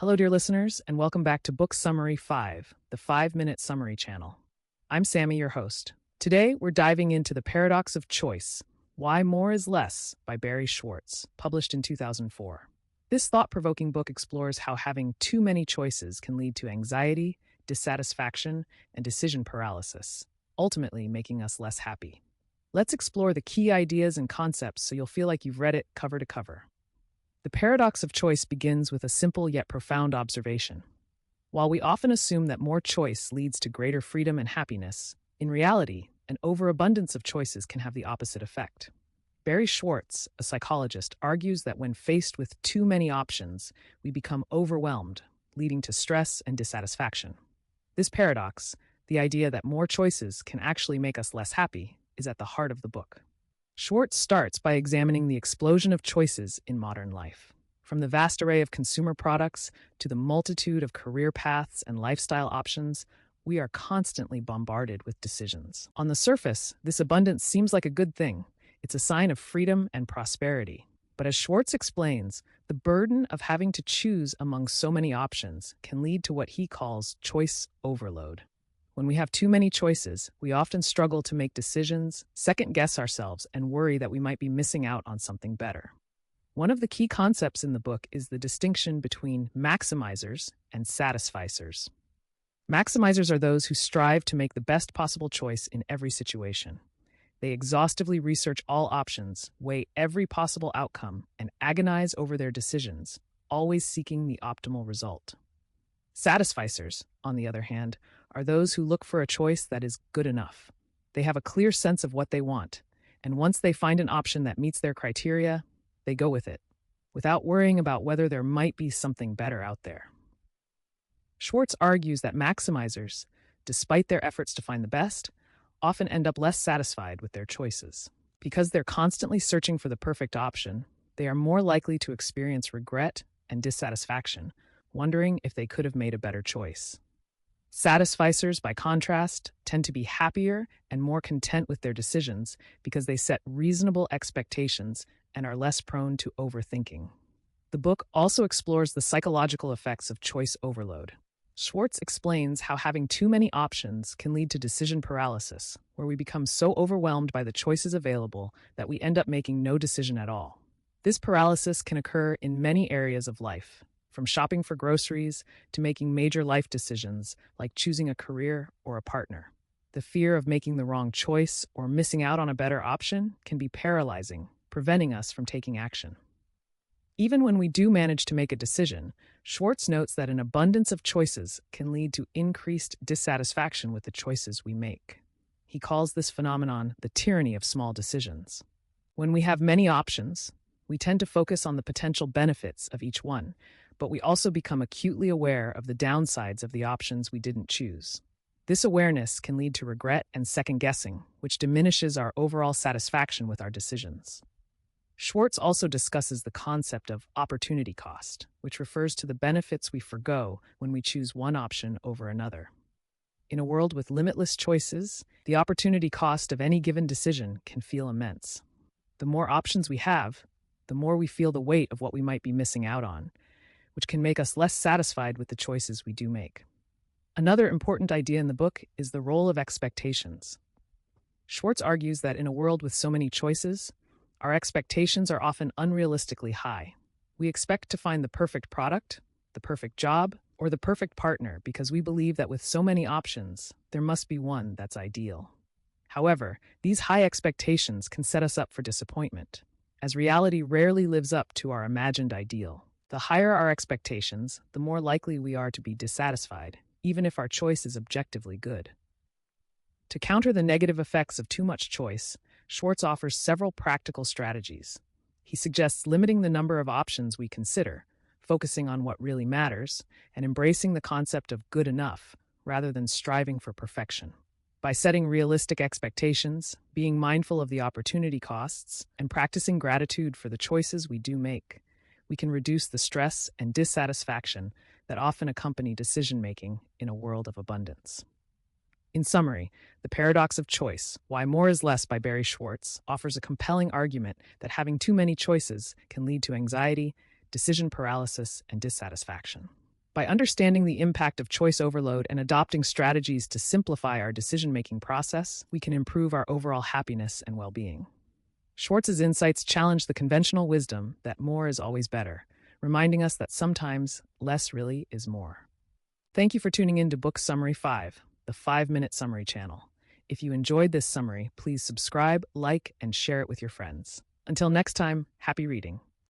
Hello, dear listeners, and welcome back to Book Summary 5, the 5-Minute Summary channel. I'm Sammy, your host. Today, we're diving into The Paradox of Choice, Why More is Less by Barry Schwartz, published in 2004. This thought-provoking book explores how having too many choices can lead to anxiety, dissatisfaction, and decision paralysis, ultimately making us less happy. Let's explore the key ideas and concepts so you'll feel like you've read it cover to cover. The paradox of choice begins with a simple yet profound observation. While we often assume that more choice leads to greater freedom and happiness, in reality, an overabundance of choices can have the opposite effect. Barry Schwartz, a psychologist, argues that when faced with too many options, we become overwhelmed, leading to stress and dissatisfaction. This paradox, the idea that more choices can actually make us less happy, is at the heart of the book. Schwartz starts by examining the explosion of choices in modern life. From the vast array of consumer products to the multitude of career paths and lifestyle options, we are constantly bombarded with decisions. On the surface, this abundance seems like a good thing. It's a sign of freedom and prosperity. But as Schwartz explains, the burden of having to choose among so many options can lead to what he calls choice overload. When we have too many choices, we often struggle to make decisions, second-guess ourselves, and worry that we might be missing out on something better. One of the key concepts in the book is the distinction between maximizers and satisficers. Maximizers are those who strive to make the best possible choice in every situation. They exhaustively research all options, weigh every possible outcome, and agonize over their decisions, always seeking the optimal result. Satisficers, on the other hand, are those who look for a choice that is good enough. They have a clear sense of what they want, and once they find an option that meets their criteria, they go with it, without worrying about whether there might be something better out there. Schwartz argues that maximizers, despite their efforts to find the best, often end up less satisfied with their choices. Because they're constantly searching for the perfect option, they are more likely to experience regret and dissatisfaction, wondering if they could have made a better choice. Satisficers, by contrast, tend to be happier and more content with their decisions because they set reasonable expectations and are less prone to overthinking. The book also explores the psychological effects of choice overload. Schwartz explains how having too many options can lead to decision paralysis, where we become so overwhelmed by the choices available that we end up making no decision at all. This paralysis can occur in many areas of life, from shopping for groceries to making major life decisions like choosing a career or a partner. The fear of making the wrong choice or missing out on a better option can be paralyzing, preventing us from taking action. Even when we do manage to make a decision, Schwartz notes that an abundance of choices can lead to increased dissatisfaction with the choices we make. He calls this phenomenon the tyranny of small decisions. When we have many options, we tend to focus on the potential benefits of each one, but we also become acutely aware of the downsides of the options we didn't choose. This awareness can lead to regret and second-guessing, which diminishes our overall satisfaction with our decisions. Schwartz also discusses the concept of opportunity cost, which refers to the benefits we forgo when we choose one option over another. In a world with limitless choices, the opportunity cost of any given decision can feel immense. The more options we have, the more we feel the weight of what we might be missing out on, which can make us less satisfied with the choices we do make. Another important idea in the book is the role of expectations. Schwartz argues that in a world with so many choices, our expectations are often unrealistically high. We expect to find the perfect product, the perfect job, or the perfect partner because we believe that with so many options, there must be one that's ideal. However, these high expectations can set us up for disappointment, as reality rarely lives up to our imagined ideal. The higher our expectations, the more likely we are to be dissatisfied, even if our choice is objectively good. To counter the negative effects of too much choice, Schwartz offers several practical strategies. He suggests limiting the number of options we consider, focusing on what really matters, and embracing the concept of good enough, rather than striving for perfection. By setting realistic expectations, being mindful of the opportunity costs, and practicing gratitude for the choices we do make, we can reduce the stress and dissatisfaction that often accompany decision-making in a world of abundance. In summary, The Paradox of Choice, Why More is Less by Barry Schwartz offers a compelling argument that having too many choices can lead to anxiety, decision paralysis, and dissatisfaction. By understanding the impact of choice overload and adopting strategies to simplify our decision-making process, we can improve our overall happiness and well-being. Schwartz's insights challenge the conventional wisdom that more is always better, reminding us that sometimes less really is more. Thank you for tuning in to Book Summary 5, the 5-minute summary channel. If you enjoyed this summary, please subscribe, like, and share it with your friends. Until next time, happy reading.